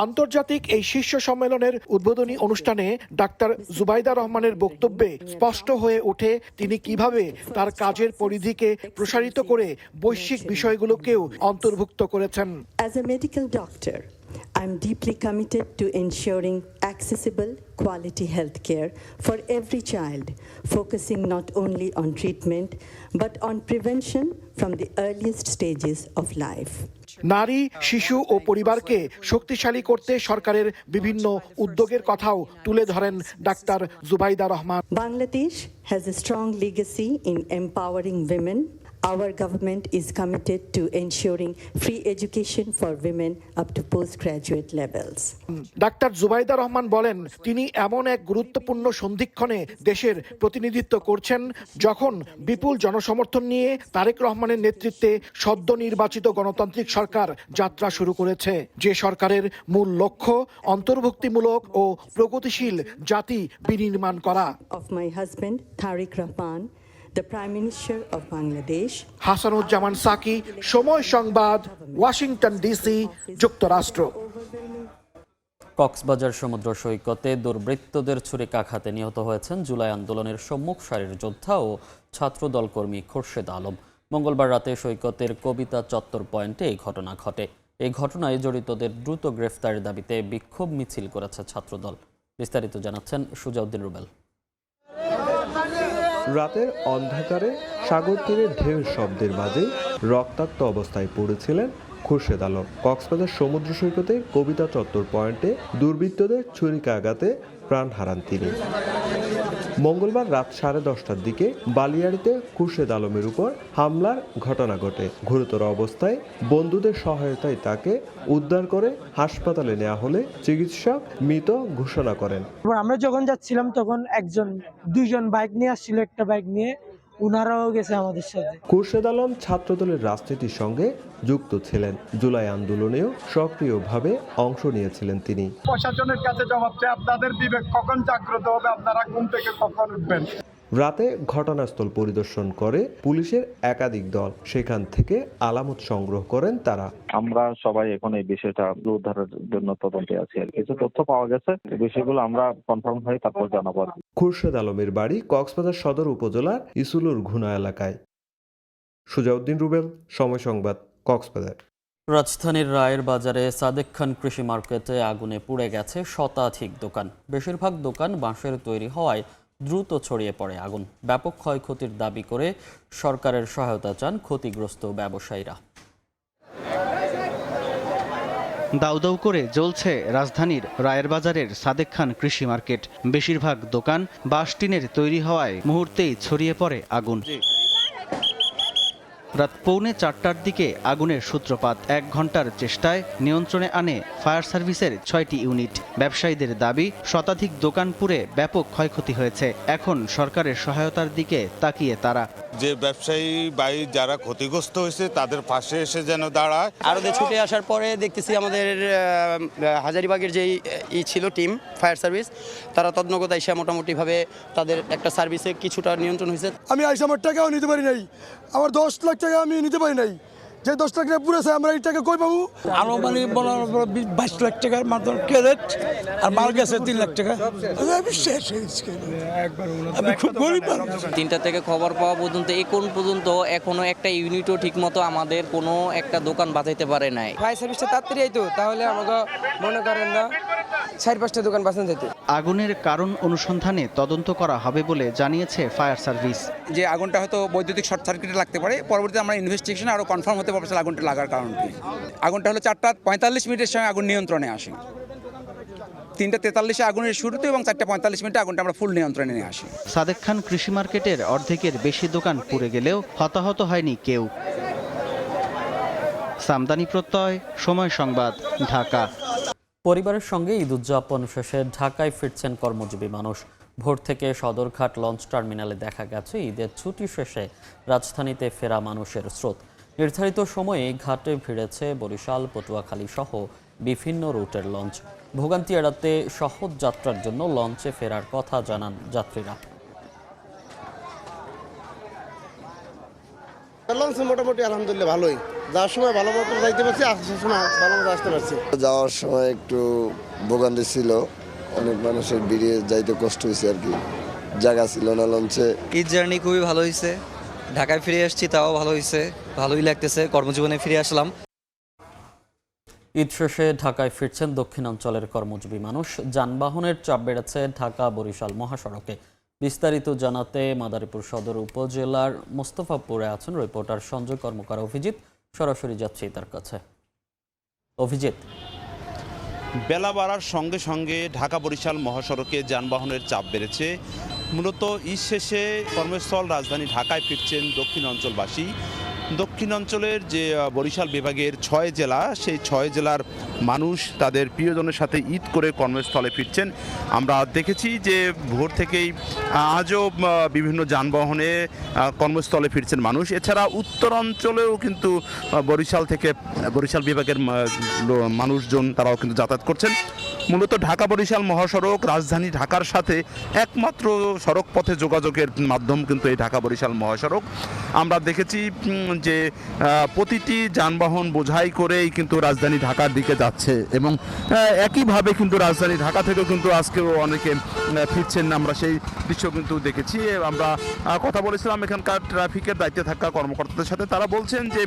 আন্তর্জাতিক এই শীর্ষ সম্মেলনের উদ্বোধনী অনুষ্ঠানে ডাক্তার জুবাইদা রহমানের বক্তব্যে স্পষ্ট হয়ে ওঠে তিনি কিভাবে তার কাজের পরিধিকে প্রসারিত করে বৈশ্বিক বিষয়গুলোকেও অন্তর্ভুক্ত করেছেন। As a medical doctor, I'm deeply committed to ensuring accessible, quality health care for every child, focusing not only on treatment, but on prevention from the earliest stages of life. নারী, শিশু ও পরিবারকে শক্তিশালী করতে সরকারের বিভিন্ন উদ্যোগের কথাও তুলে ধরেন ডাক্তার Zubaida Rahman. Bangladesh has a strong legacy in empowering women. Our government is committed to ensuring free education for women up to postgraduate levels. ডাক্তার জুবাইদা রহমান বলেন, তিনি এমন এক গুরুত্বপূর্ণ সন্ধিক্ষণে দেশের প্রতিনিধিত্ব করছেন যখন বিপুল জনসমর্থন নিয়ে তারেক রহমানের নেতৃত্বে সদ্য নির্বাচিত গণতান্ত্রিক সরকার যাত্রা শুরু করেছে, যে সরকারের মূল লক্ষ্য অন্তর্ভুক্তিমূলক ও প্রগতিশীল জাতি বিনির্মাণ করা। Of my husband Tariq Rahman, the Prime Minister of Bangladesh. Hasanuzzaman Saki, Somoy Sangbad, Washington DC, যুক্তরাষ্ট্র। কক্সবাজার সমুদ্র সৈকতে দুর্বৃত্তদের ছুরিকাঘাতে নিহত হয়েছেন জুলাই আন্দোলনের সম্মুখ সারির যোদ্ধা ও ছাত্রদল কর্মী খোরশেদ আলম। মঙ্গলবার রাতে সৈকতের কবিতা চত্বর পয়েন্টে এই ঘটনা ঘটে। এই ঘটনায় জড়িতদের দ্রুত গ্রেফতারের দাবিতে বিক্ষোভ মিছিল করেছে ছাত্রদল। বিস্তারিত জানাচ্ছেন সুজাউদ্দিন রুবেল। রাতের অন্ধকারে সাগর তীরে ঢেউর শব্দের মাঝে রক্তাক্ত অবস্থায় পড়েছিলেন খোরশেদ আলম। কক্সবাজার সমুদ্র সৈকতে কবিতা চত্বর পয়েন্টে দুর্বৃত্তদের ছুরিকাঘাতে প্রাণ হারান তিনি। মঙ্গলবার রাত 10:30টার দিকে বালিয়াড়িতে খোরশেদ আলমের উপর হামলার ঘটনা ঘটে। গুরুতর অবস্থায় বন্ধুদের সহায়তায় তাকে উদ্ধার করে হাসপাতালে নেওয়া হলে চিকিৎসক মৃত ঘোষণা করেন। আমরা যখন যাচ্ছিলাম তখন দুইজন বাইক নিয়ে আসছিল, একটা বাইক নিয়ে উনারাও গেছে আমাদের সাথে। খোরশেদ আলম ছাত্রদলের রাজনীতির সঙ্গে যুক্ত ছিলেন। জুলাই আন্দোলনেও সক্রিয়ভাবে অংশ নিয়েছিলেন তিনি। প্রশাসনের কাছে জবাব চাই, আপনাদের বিবেক কখন জাগ্রত হবে, আপনারা ঘুম থেকে কখন উঠবেন। রাতে ঘটনাস্থল পরিদর্শন করে পুলিশের একাধিক দল, সেখান থেকে আলামত সংগ্রহ করেন তারা। আমরা সবাই এখন এই বিষয়টা উদ্ধারের জন্য তদন্তে আছি। কিছু তথ্য পাওয়া গেছে, এই বিষয়গুলো আমরা কনফার্ম হয়ে তারপর জানাবো। খোরশেদ আলমের বাড়ি কক্সবাজার সদর উপজেলার ইসুলুর ঘুনা এলাকায়। সুজাউদ্দিন রুবেল, সময় সংবাদ, কক্সবাজার। রাজধানীর রায়ের বাজারে সাদেক খান কৃষি মার্কেটে আগুনে পুড়ে গেছে শতাধিক দোকান। বেশিরভাগ দোকান বাঁশের তৈরি হওয়ায় দ্রুত ছড়িয়ে পড়ে আগুন। ব্যাপক ক্ষয়ক্ষতির দাবি করে সরকারের সহায়তা চান ক্ষতিগ্রস্ত ব্যবসায়ীরা। দাউ দাউ করে জ্বলছে রাজধানীর রায়ের বাজারের সাদেক খান কৃষি মার্কেট। বেশিরভাগ দোকান বাঁশ টিনের তৈরি হওয়ায় মুহূর্তেই ছড়িয়ে পড়ে আগুন। রাত 3:45টার দিকে আগুনের সূত্রপাত। 1 ঘন্টার চেষ্টায় নিয়ন্ত্রণে আনে ফায়ার সার্ভিসের 6টি ইউনিট। ব্যবসায়ীদের দাবি, শতাধিক দোকান পুড়ে ব্যাপক ক্ষয়ক্ষতি হয়েছে। এখন সরকারের সহায়তার দিকে তাকিয়ে তারা। যে ব্যবসায়ী বাই যারা ক্ষতিগ্রস্ত হয়েছে তাদের পাশে এসে যেন দাঁড়ায়। আরও ছুটে আসার পরে দেখতেছি আমাদের হাজারিবাগের যেই ছিল টিম ফায়ার সার্ভিস, তারা তৎনগত এসে মোটামুটিভাবে তাদের একটা সার্ভিসে কিছুটা নিয়ন্ত্রণ হয়েছে। আমি আইসা আমার টাকাও নিতে পারি নাই, আমার 10 লাখ টাকা আমি নিতে পারি নাই। যে 10 লাখ টাকা পুরেছে আমরা এই টাকা কই পাবো? আরো মানে 22 লাখ টাকার মাত্র ক্রেডিট আর মাল গেছে 3 লাখ টাকা। আমি খুব গরিব। 3টা থেকে খবর পাওয়া পর্যন্ত এখন পর্যন্ত এখনো একটা ইউনিটও ঠিকমতো আমাদের কোনো একটা দোকান বাঁচাইতে পারে নাই। ফায়ার সার্ভিসটা তাড়াতাড়ি আইতো, তাহলে আমাকে মনে করেন না 4-5টা দোকান বাঁচানো যেত। আগুনের কারণ অনুসন্ধানে তদন্ত করা হবে বলে জানিয়েছে ফায়ার সার্ভিস। যে আগুনটা হয়তো বৈদ্যুতিক শর্ট সার্কিটে লাগতে পারে, পরবর্তীতে আমরা ইনভেস্টিগেশন আরও কনফার্ম হতে পারছে আগুনটা লাগার কারণটি। আগুনটা হলো 4:45 সময় আগুন নিয়ন্ত্রণে আসে। 3:43 আগুনের শুরুতে এবং 4:45 আগুনটা আমরা ফুল নিয়ন্ত্রণে নিয়ে আসি। সাদেক খান কৃষি মার্কেটের অর্ধেকের বেশি দোকান পুড়ে গেলেও হতাহত হয়নি কেউ। সামদানি প্রত্যয়, সময় সংবাদ, ঢাকা। পরিবারের সঙ্গে ঈদ উদযাপন শেষে ঢাকায় ফিরছেন কর্মজীবী মানুষ। ভোর থেকে সদরঘাট লঞ্চ টার্মিনালে দেখা গেছে ঈদের ছুটি শেষে রাজধানীতে ফেরা মানুষের স্রোত। নির্ধারিত সময়ে ঘাটে ভিড়েছে বরিশাল, পটুয়াখালী সহ বিভিন্ন রুটের লঞ্চ। ভোগান্তি এড়াতে সহজ যাত্রার জন্য লঞ্চে ফেরার কথা জানান যাত্রীরা। লঞ্চ মোটামুটি আলহামদুলিল্লাহ ভালোই, যাওয়ার সময় ভালো মতো যাইতে পারছি, আসার সময় ভালো মতো আসতে পারছি। যাওয়ার সময় একটু ভোগান্তি ছিল, অনেক মানুষের বেরিয়ে যাইতে কষ্ট হয়েছে আর কি, জায়গা ছিল না লঞ্চে। ঈদ জার্নি খুবই ভালো হয়েছে, ঢাকায় ফিরে আসছি তাও ভালো হয়েছে, ভালোই লাগতেছে, কর্মজীবনে ফিরে আসলাম। ঈদ শেষে ঢাকায় ফিরছেন দক্ষিণাঞ্চলের কর্মজীবী মানুষ। যানবাহনের চাপ বেড়েছে ঢাকা বরিশাল মহাসড়কে। বিস্তারিত জানাতে মাদারীপুর সদর উপজেলার মোস্তফাপুরে আছেন রিপোর্টার সঞ্জয় কর্মকার অভিজিৎ। সরাসরি যাচ্ছি তার কাছে। অভিজিৎ। বেলা বাড়ার সঙ্গে সঙ্গে ঢাকা বরিশাল মহাসড়কে যানবাহনের চাপ বেড়েছে। মূলত ঈদ শেষে কর্মস্থল রাজধানী ঢাকায় ফিরছেন দক্ষিণ অঞ্চলবাসী। দক্ষিণ অঞ্চলের যে বরিশাল বিভাগের 6 জেলা, সেই 6 জেলার মানুষ তাদের প্রিয়জনের সাথে ঈদ করে কর্মস্থলে ফিরছেন। আমরা দেখেছি যে ভোর থেকেই আজও বিভিন্ন যানবাহনে কর্মস্থলে ফিরছেন মানুষ। এছাড়া উত্তরাঞ্চলেও কিন্তু বরিশাল বিভাগের মানুষজন তারাও কিন্তু যাতায়াত করছেন। মূলত ঢাকা বরিশাল মহাসড়ক রাজধানী ঢাকার সাথে একমাত্র সড়ক পথে যোগাযোগের মাধ্যম কিন্তু এই ঢাকা বরিশাল মহাসড়ক। আমরা দেখেছি যে প্রতিটি যানবাহন বোঝাই করেই কিন্তু রাজধানী ঢাকার দিকে যাচ্ছে এবং একইভাবে কিন্তু রাজধানী ঢাকা থেকেও কিন্তু আজকেও অনেকে ফিরছেন। আমরা সেই দৃশ্য কিন্তু দেখেছি। আমরা কথা বলেছিলাম এখানকার ট্রাফিকের দায়িত্বে থাকা কর্মকর্তাদের সাথে। তারা বলছেন যে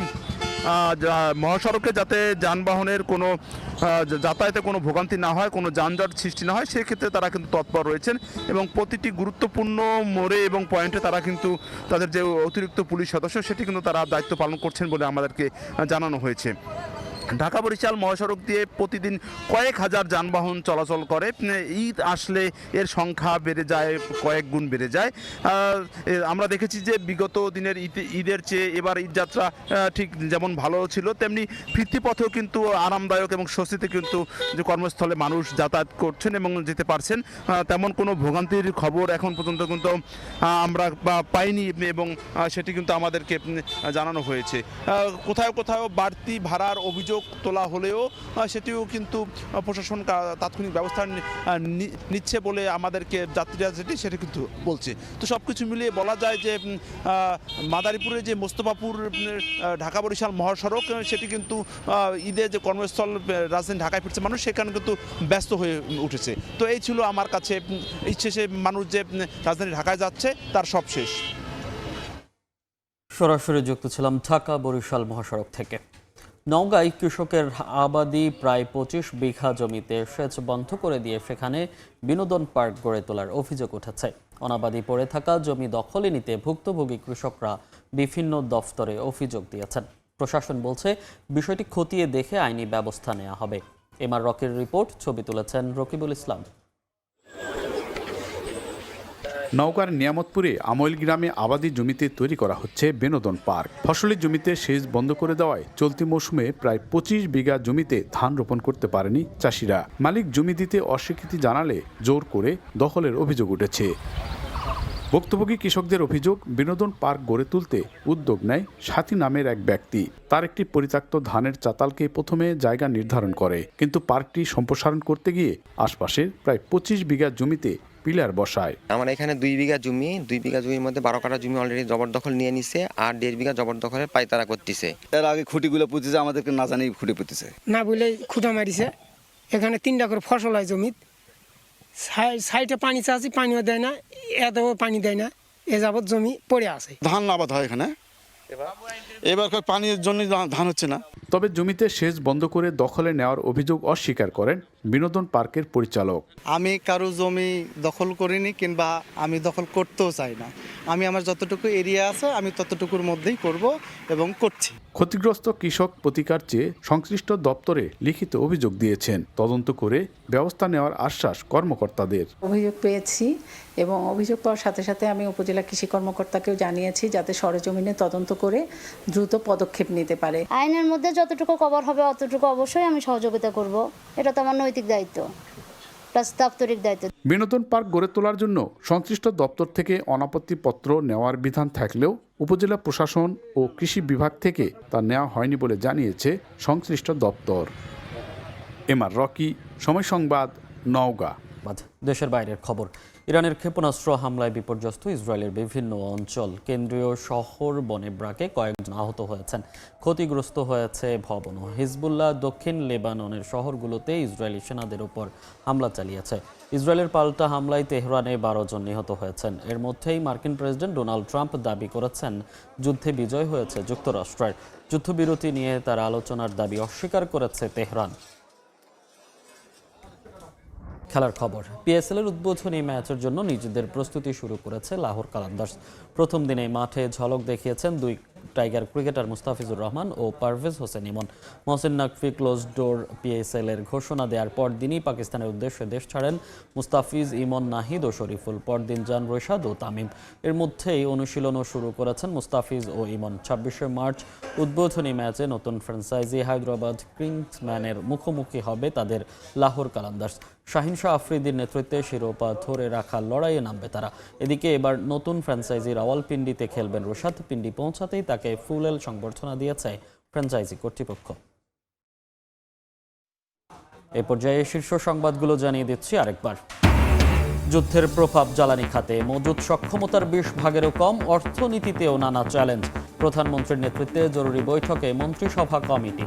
মহাসড়কে যাতে যানবাহনের কোনো যাতায়াতে কোনো ভোগান্তি না হয়, কোনো যানজট সৃষ্টি না হয়, সেক্ষেত্রে তারা কিন্তু তৎপর রয়েছেন এবং প্রতিটি গুরুত্বপূর্ণ মোড়ে এবং পয়েন্টে তারা কিন্তু তাদের যে অতিরিক্ত পুলিশ সদস্য সেটি কিন্তু তারা দায়িত্ব পালন করছেন বলে আমাদেরকে জানানো হয়েছে। ঢাকা বরিশাল মহাসড়ক দিয়ে প্রতিদিন কয়েক হাজার যানবাহন চলাচল করে। ঈদ আসলে এর সংখ্যা বেড়ে যায়, কয়েক গুণ বেড়ে যায়। আমরা দেখেছি যে বিগত দিনের ঈদের চেয়ে এবার ঈদযাত্রা ঠিক যেমন ভালো ছিল, তেমনি ফিরতি পথেও কিন্তু আরামদায়ক এবং স্বস্তিতে কিন্তু যে কর্মস্থলে মানুষ যাতায়াত করছেন এবং যেতে পারছেন। তেমন কোনো ভোগান্তির খবর এখন পর্যন্ত কিন্তু আমরা পাইনি এবং সেটি কিন্তু আমাদেরকে জানানো হয়েছে। কোথাও কোথাও বাড়তি ভাড়ার অভিযোগ তোলা হলেও সেটিও কিন্তু প্রশাসন তাৎক্ষণিক ব্যবস্থা নিচ্ছে বলে আমাদেরকে যাত্রীরা সেটি কিন্তু বলছে। তো সব কিছু মিলিয়ে বলা যায় যে মাদারীপুরের যে মোস্তফাপুর ঢাকা বরিশাল মহাসড়ক সেটি কিন্তু ঈদের যে কর্মস্থল রাজধানী ঢাকায় ফিরছে মানুষ, সেখানে কিন্তু ব্যস্ত হয়ে উঠেছে। তো এই ছিল আমার কাছে ঈদ শেষে মানুষ যে রাজধানী ঢাকায় যাচ্ছে তার সব শেষ। সরাসরি যুক্ত ছিলাম ঢাকা বরিশাল মহাসড়ক থেকে। নওগাঁয় কৃষকের আবাদি প্রায় 25 বিঘা জমিতে সেচ বন্ধ করে দিয়ে সেখানে বিনোদন পার্ক গড়ে তোলার অভিযোগ উঠেছে। অনাবাদি পড়ে থাকা জমি দখলে নিতে ভুক্তভোগী কৃষকরা বিভিন্ন দফতরে অভিযোগ দিয়েছেন। প্রশাসন বলছে বিষয়টি খতিয়ে দেখে আইনি ব্যবস্থা নেওয়া হবে। এমআর রকির রিপোর্ট, ছবি তুলেছেন রকিবুল ইসলাম। নওগাঁর নিয়ামতপুরে আমইল গ্রামে আবাদি জমিতে তৈরি করা হচ্ছে বিনোদন পার্ক। ফসলি জমিতে সেচ বন্ধ করে দেওয়ায় চলতি মৌসুমে প্রায় 25 বিঘা জমিতে ধান রোপণ করতে পারেনি চাষিরা। মালিক জমি দিতে অস্বীকৃতি জানালে জোর করে দখলের অভিযোগ উঠেছে। ভুক্তভোগী কৃষকদের অভিযোগ, বিনোদন পার্ক গড়ে তুলতে উদ্যোগ নেয় সাথী নামের এক ব্যক্তি। তার একটি পরিত্যক্ত ধানের চাতালকে প্রথমে জায়গা নির্ধারণ করে, কিন্তু পার্কটি সম্প্রসারণ করতে গিয়ে আশপাশের প্রায় 25 বিঘা জমিতে পিলার বসায়। আমার এখানে 2 বিঘা জমি, 2 বিঘা জমির মধ্যে 12 কাঠা জমি অলরেডি জবরদখল নিয়ে নিছে, আর 1.5 বিঘা জবরদখলের পাইতারা করতেছে। এর আগে খুঁটিগুলো পুঁতেছে, আমাদেরকে না জানি খুঁটি পুঁতেছে না বলে খুঁটা মারিছে। এখানে 3টা করে ফসল হয় জমিত, সাইডে পানি চাচ্ছি, পানিও দেয় না, এতেও পানি দেয় না, এ যাবৎ জমি পড়ে আছে। ধান আবাদ হয় এখানে, এবার পানির জন্য ধান হচ্ছে না। তবে জমিতে সেচ বন্ধ করে দখলে নেওয়ার অভিযোগ অস্বীকার করেন বিনোদন পার্কের পরিচালক। আমি কারো জমি দখল করিনি, কিংবা আমি দখল করতেও চাই না। আমি আমার যতটুকু এরিয়া আছে আমি ততটুকুর মধ্যেই করব এবং করছি। ক্ষতিগ্রস্ত কৃষক প্রতিকার চেয়ে সংশ্লিষ্ট দপ্তরে লিখিত অভিযোগ দিয়েছেন। তদন্ত করে ব্যবস্থা নেওয়ার আশ্বাস কর্মকর্তাদের। অভিযোগ পেয়েছি এবং অভিযোগ পাওয়ার সাথে সাথে আমি উপজেলা কৃষি কর্মকর্তাকেও জানিয়েছি যাতে সরেজমিনে তদন্ত করে দ্রুত পদক্ষেপ নিতে পারে। আইনের মধ্যে যতটুকু কভার হবে অতটুকু অবশ্যই আমি সহযোগিতা করব। এটা তো আমার নৈতিক দায়িত্ব, দাপ্তরিক দায়িত্ব। বিনোদন পার্ক গড়ে তোলার জন্য সংশ্লিষ্ট দপ্তর থেকে অনাপত্তিপত্র নেওয়ার বিধান থাকলেও উপজেলা প্রশাসন ও কৃষি বিভাগ থেকে তা নেওয়া হয়নি বলে জানিয়েছে সংশ্লিষ্ট দপ্তর। এমআর রকি, সময় সংবাদ, নওগাঁ। দেশের বাইরের খবর। ইরানের ক্ষেপণাস্ত্র হামলায় বিপর্যস্ত ইসরায়েলের বিভিন্ন অঞ্চল। কেন্দ্রীয় শহর বনেব্রাকে কয়েকজন আহত হয়েছেন। ক্ষতিগ্রস্ত হয়েছে ভবনও। হিজবুল্লাহ দক্ষিণ লেবাননের শহরগুলোতে ইসরায়েলি সেনাদের উপর হামলা চালিয়েছে। ইসরায়েলের পাল্টা হামলায় তেহরানে 12 জন নিহত হয়েছেন। এর মধ্যেই মার্কিন প্রেসিডেন্ট ডোনাল্ড ট্রাম্প দাবি করেছেন যুদ্ধে বিজয় হয়েছে যুক্তরাষ্ট্রের। যুদ্ধবিরতি নিয়ে তার আলোচনার দাবি অস্বীকার করেছে তেহরান। খেলার খবর। পিএসএল-এর উদ্বোধনী ম্যাচের জন্য নিজেদের প্রস্তুতি শুরু করেছে লাহোর কালান্দার্স। প্রথম দিনে মাঠে ঝলক দেখিয়েছেন 2 টাইগার ক্রিকেটার মুস্তাফিজুর রহমান ও Parvez Hossain Emon. Mohsin Naqvi close door PSL এর ঘোষণা দেওয়ার পরদিনই পাকিস্তানের উদ্দেশ্যে দেশ ছাড়েন মুস্তাফিজ, ইমন, নাহিদ ও শরীফুল। পরদিন যান রশাদ ও তামিম। এর মধ্যেই অনুশীলনও শুরু করেছেন মুস্তাফিজ ও ইমন। 26শে মার্চ উদ্বোধনী ম্যাচে নতুন ফ্র্যাঞ্চাইজি হায়দ্রাবাদ কিংসম্যানের মুখোমুখি হবে তাদের লাহোর কালান্দার্স। শাহিন শাহ আফ্রিদির নেতৃত্বে শিরোপা ধরে রাখার লড়াইয়ে নামবে তারা। এদিকে এবার নতুন ফ্র্যাঞ্চাইজি রাওয়ালপিন্ডিতে খেলবেন রশাদ। পিন্ডি পৌঁছাতেই তাকে ফুল সংবর্ধনা দিয়েছে ফ্র্যাঞ্চাইজি কর্তৃপক্ষ। এ পর্যায়ে শীর্ষ সংবাদগুলো জানিয়ে দিচ্ছি আরেকবার। যুদ্ধের প্রভাব জ্বালানি খাতে, মজুদ সক্ষমতার 20 ভাগেরও কম, অর্থনীতিতেও নানা চ্যালেঞ্জ। প্রধানমন্ত্রীর নেতৃত্বে জরুরি বৈঠকে মন্ত্রিসভা কমিটি।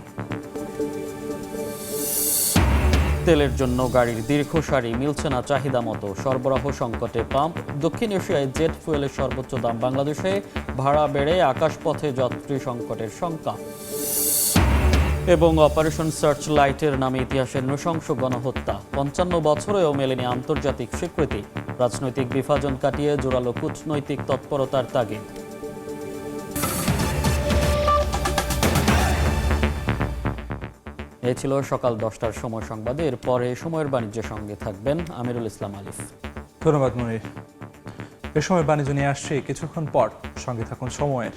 তেলের জন্য গাড়ির দীর্ঘ সারি, মিলছে না চাহিদা মতো, সরবরাহ সংকটে পাম্প। দক্ষিণ এশিয়ায় জেট ফুয়েলের সর্বোচ্চ দাম, বাংলাদেশে ভাড়া বেড়ে আকাশপথে যাত্রী সংকটের শঙ্কা। এবং অপারেশন সার্চ লাইটের নামে ইতিহাসের নৃশংস গণহত্যা, 55 বছরেও মেলেনি আন্তর্জাতিক স্বীকৃতি। রাজনৈতিক বিভাজন কাটিয়ে জোরালো কূটনৈতিক তৎপরতার তাগিদ। এই ছিল সকাল 10টার সময় সংবাদে। এরপরে সময়ের বাণিজ্যের সঙ্গে থাকবেন আমিরুল ইসলাম আলিফ। ধন্যবাদ মনির। এ সময় বাণিজ্য নিয়ে আসছে কিছুক্ষণ পর, সঙ্গে থাকুন সময়ের।